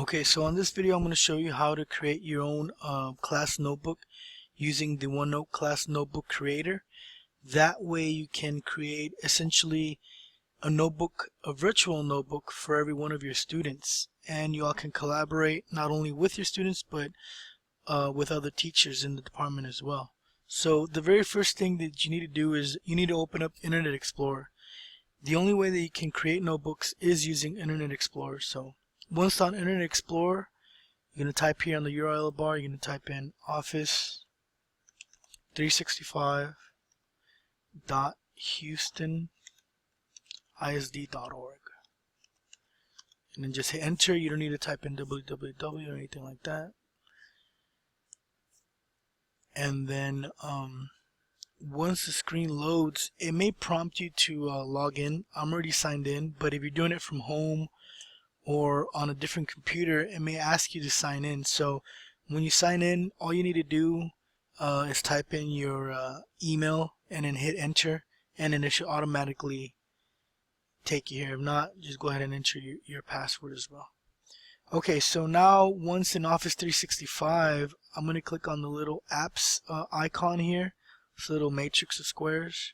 Okay, so on this video I'm going to show you how to create your own class notebook using the OneNote class notebook creator. That way you can create essentially a notebook, a virtual notebook for every one of your students, and you all can collaborate not only with your students but with other teachers in the department as well. So the very first thing that you need to do is you need to open up Internet Explorer. The only way that you can create notebooks is using Internet Explorer. So once on Internet Explorer, you're going to type here on the URL bar, you're going to type in office365.houstonisd.org. And then just hit enter. You don't need to type in www or anything like that. And then once the screen loads, it may prompt you to log in. I'm already signed in, but if you're doing it from home or on a different computer, it may ask you to sign in. So when you sign in, all you need to do is type in your email and then hit enter, and then it should automatically take you here. If not, just go ahead and enter your password as well. Okay, so now once in Office 365, I'm going to click on the little apps icon here, this little matrix of squares,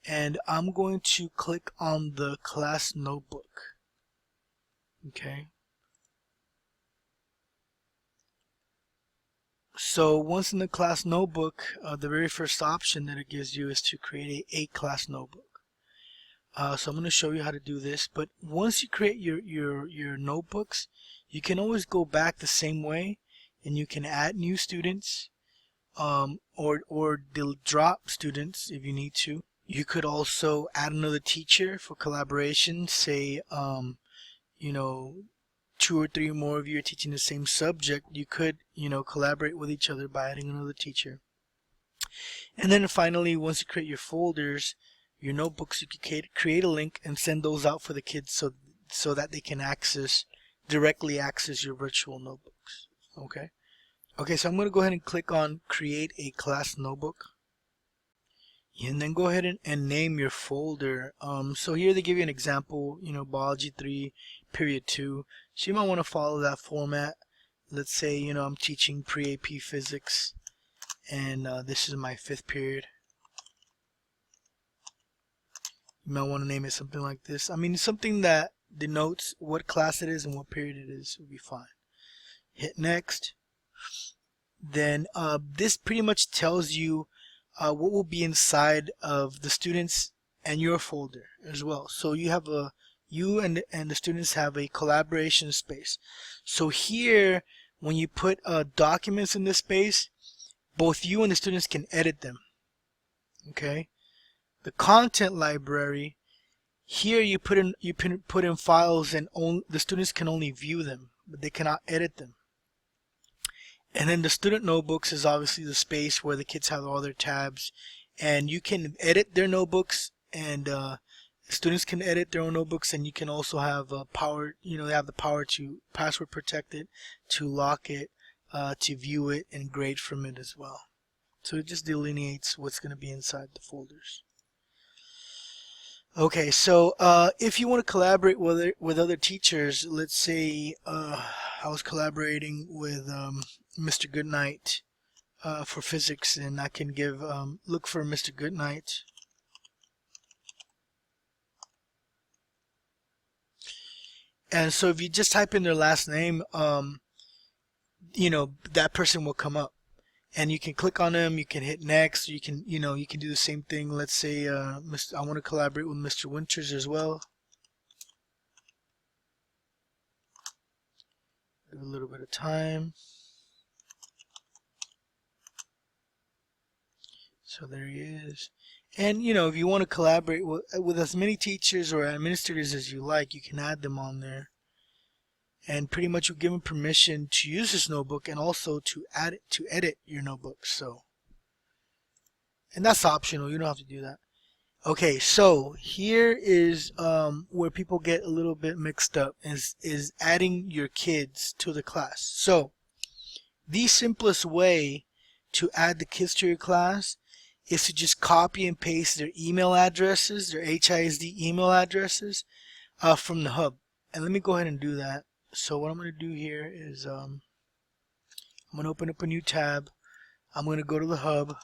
and I'm going to click on the class notebook. Okay. So once in the class notebook, the very first option that it gives you is to create a class notebook. So I'm going to show you how to do this. But once you create your notebooks, you can always go back the same way, and you can add new students, or drop students if you need to. You could also add another teacher for collaboration. Say, you know, 2 or 3 more of you are teaching the same subject. You could, collaborate with each other by adding another teacher. And then finally, once you create your folders, your notebooks, you can create a link and send those out for the kids so that they can directly access your virtual notebooks. Okay, so I'm going to go ahead and click on create a class notebook, and then go ahead and name your folder. So here they give you an example, biology 3 period 2, so you might want to follow that format. Let's say I'm teaching pre-AP physics, and this is my 5th period. You might want to name it something like this. I mean, something that denotes what class it is and what period it is will be fine. Hit next. Then this pretty much tells you what will be inside of the students and your folder as well. So you and the students have a collaboration space. So here, when you put documents in this space, both you and the students can edit them. Okay. The content library, here you put in files, and the students can only view them, but they cannot edit them. And then the student notebooks is obviously the space where the kids have all their tabs, and you can edit their notebooks, and students can edit their own notebooks, and you can also have power. They have the power to password protect it, to lock it, to view it, and grade from it as well. So it just delineates what's going to be inside the folders. Okay, so if you want to collaborate with other teachers, let's say I was collaborating with Mr. Goodnight for physics, and I can give look for Mr. Goodnight. And so if you just type in their last name, that person will come up. And you can click on them, you can hit next, you can do the same thing. Let's say I want to collaborate with Mr. Winters as well. Give a little bit of time. So there he is. And if you want to collaborate with as many teachers or administrators as you like, you can add them on there. And pretty much you give them permission to use this notebook, and also to edit your notebook. And that's optional. You don't have to do that. Okay, so here is where people get a little bit mixed up, is adding your kids to the class. So the simplest way to add the kids to your class is to just copy and paste their email addresses, their HISD email addresses from the hub. And let me go ahead and do that. So what I'm going to do here is I'm going to open up a new tab. I'm going to go to the hub,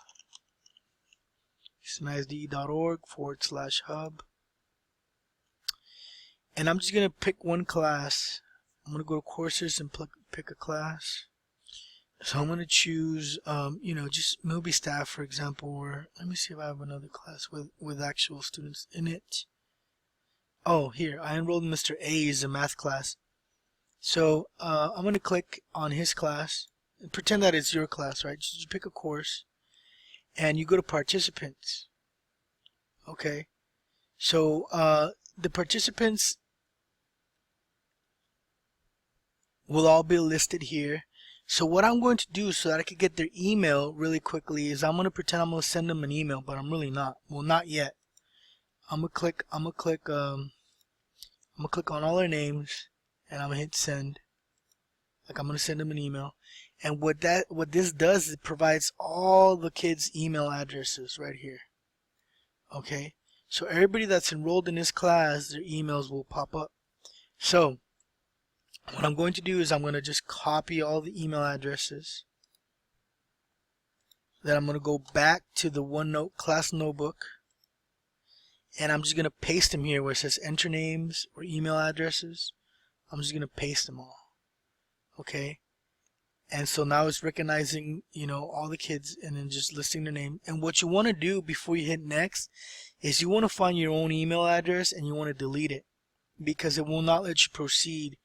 houstonisd.org/hub, and I'm just going to pick one class. I'm going to go to courses and pick a class. So I'm going to choose, just movie staff, for example, or let me see if I have another class with actual students in it. Oh, here, I enrolled in Mr. A's math class. So I'm going to click on his class and pretend that it's your class, right? Just pick a course and you go to participants. Okay, so the participants will all be listed here. So what I'm going to do so that I could get their email really quickly is I'm going to pretend I'm going to send them an email, but I'm really not. Well, not yet. I'm gonna click on all their names and I'm gonna hit send. Like I'm gonna send them an email. And what this does is it provides all the kids' email addresses right here. Okay, so everybody that's enrolled in this class, their emails will pop up. So what I'm going to do is I'm going to just copy all the email addresses. Then I'm going to go back to the OneNote class notebook and I'm just going to paste them here where it says enter names or email addresses. I'm just going to paste them all. Okay, and so now it's recognizing, all the kids and then just listing their name. And what you want to do before you hit next is you want to find your own email address and you want to delete it, because it will not let you proceed,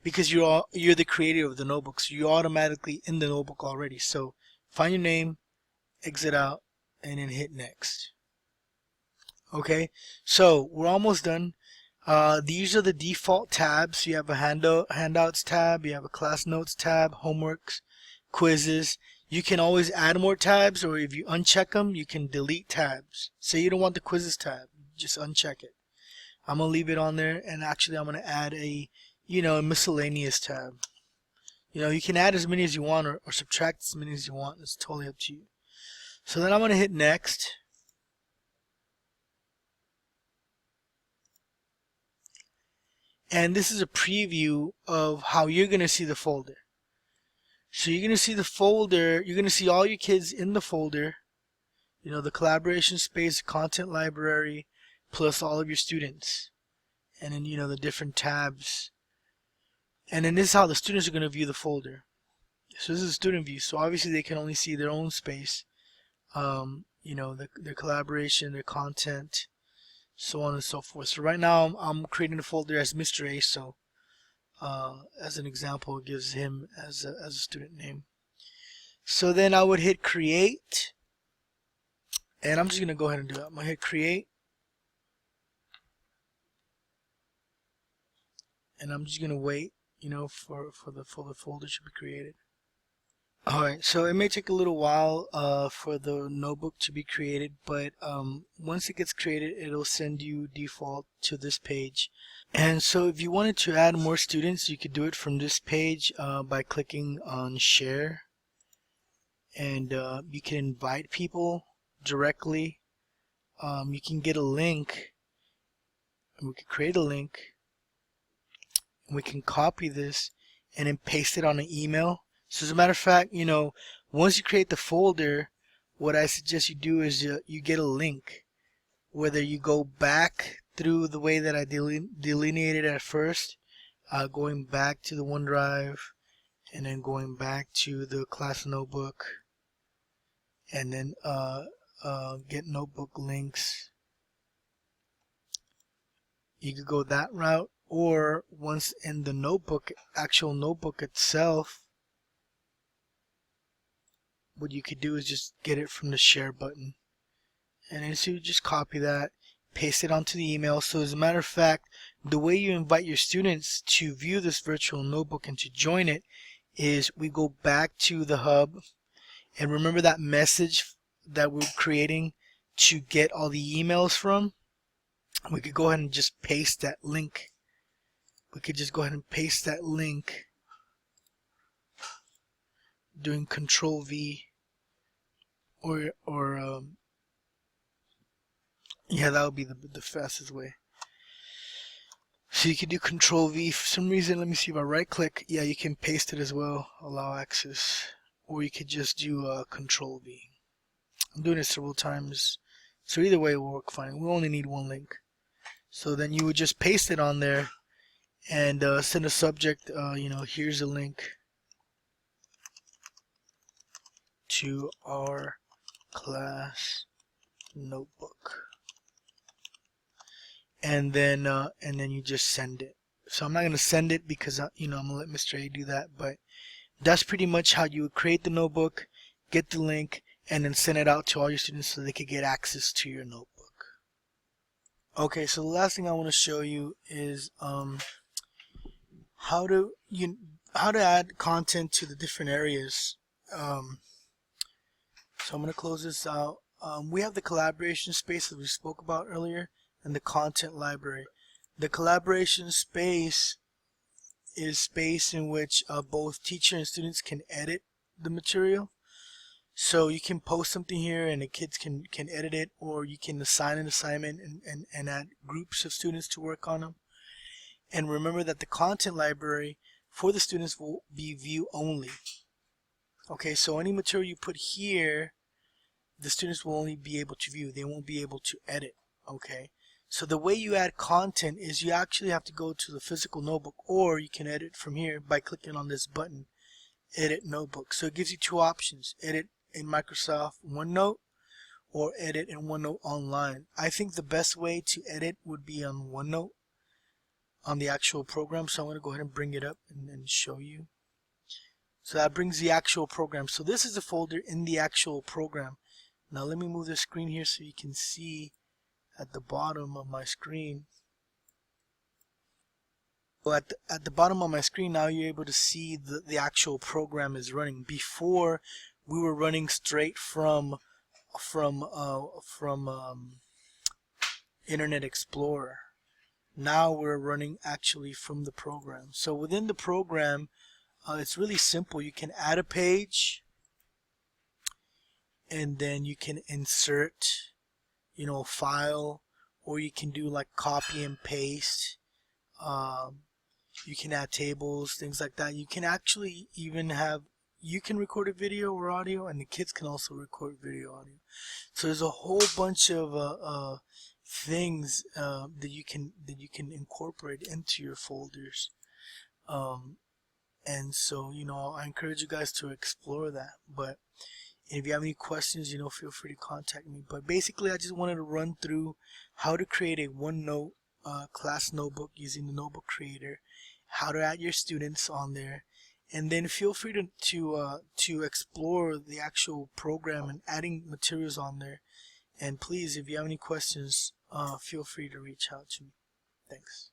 because you're the creator of the notebook, so you're automatically in the notebook already. So find your name, exit out, and then hit next. Okay, so we're almost done. These are the default tabs. You have a handouts tab, you have a class notes tab, homeworks, quizzes. You can always add more tabs, or if you uncheck them, you can delete tabs. Say you don't want the quizzes tab, just uncheck it. I'm gonna leave it on there, and actually I'm gonna add a miscellaneous tab. You can add as many as you want or subtract as many as you want. It's totally up to you. So then I'm gonna hit next. And this is a preview of how you're going to see the folder. So you're going to see the folder, you're going to see all your kids in the folder, the collaboration space, content library, plus all of your students. And then, the different tabs. And then this is how the students are going to view the folder. So this is a student view. So obviously they can only see their own space, their collaboration, their content, so on and so forth. So right now I'm creating a folder as Mr. A, so as an example, it gives him as a student name. So then I would hit create, and I'm just gonna go ahead and do that. I'm gonna hit create, and I'm just gonna wait, for the folder to be created. Alright, so it may take a little while for the notebook to be created, but once it gets created, it'll send you default to this page. And so if you wanted to add more students, you could do it from this page by clicking on share, and you can invite people directly. You can get a link, and we can create a link, and we can copy this and then paste it on an email. So as a matter of fact, once you create the folder, what I suggest you do is you get a link. Whether you go back through the way that I delineated at first, going back to the OneDrive, and then going back to the class notebook, and then get notebook links. You could go that route, or once in the notebook, actual notebook itself, what you could do is just get it from the share button, and then so you just copy that, paste it onto the email. So as a matter of fact, the way you invite your students to view this virtual notebook and to join it is we go back to the hub, and remember that message that we're creating to get all the emails from? We could go ahead and just paste that link. We could just go ahead and paste that link doing Control V, or yeah, that would be the fastest way. So you can do Control V. For some reason, let me see if I right click. Yeah, you can paste it as well, allow access. Or you could just do Control V. I'm doing it several times. So either way it will work fine. We only need one link. So then you would just paste it on there and send a subject, here's a link to our class notebook. And then you just send it. So I'm not going to send it because I'm going to let Mr. A do that, but that's pretty much how you would create the notebook, get the link, and then send it out to all your students so they could get access to your notebook. Okay, so the last thing I want to show you is how to add content to the different areas. So I'm going to close this out. We have the collaboration space that we spoke about earlier and the content library. The collaboration space is space in which both teacher and students can edit the material. So you can post something here and the kids can edit it, or you can assign an assignment and add groups of students to work on them. And remember that the content library for the students will be view only. Okay, so any material you put here, the students will only be able to view. They won't be able to edit. Okay, so the way you add content is you actually have to go to the physical notebook, or you can edit from here by clicking on this button, Edit Notebook. So it gives you two options: edit in Microsoft OneNote or edit in OneNote Online. I think the best way to edit would be on OneNote on the actual program. So I'm going to go ahead and bring it up and show you. So that brings the actual program. So this is the folder in the actual program. Now let me move the screen here so you can see at the bottom of my screen. So at the bottom of my screen now you're able to see the actual program is running. Before we were running straight from Internet Explorer. Now we're running actually from the program. So within the program, it's really simple. You can add a page, and then you can insert, a file, or you can do like copy and paste. You can add tables, things like that. You can actually even you can record a video or audio, and the kids can also record video audio. So there's a whole bunch of things that you can incorporate into your folders. And so I encourage you guys to explore that. But if you have any questions, feel free to contact me. But basically, I just wanted to run through how to create a OneNote class notebook using the notebook creator, how to add your students on there, and then feel free to explore the actual program and adding materials on there. And please, if you have any questions, feel free to reach out to me. Thanks.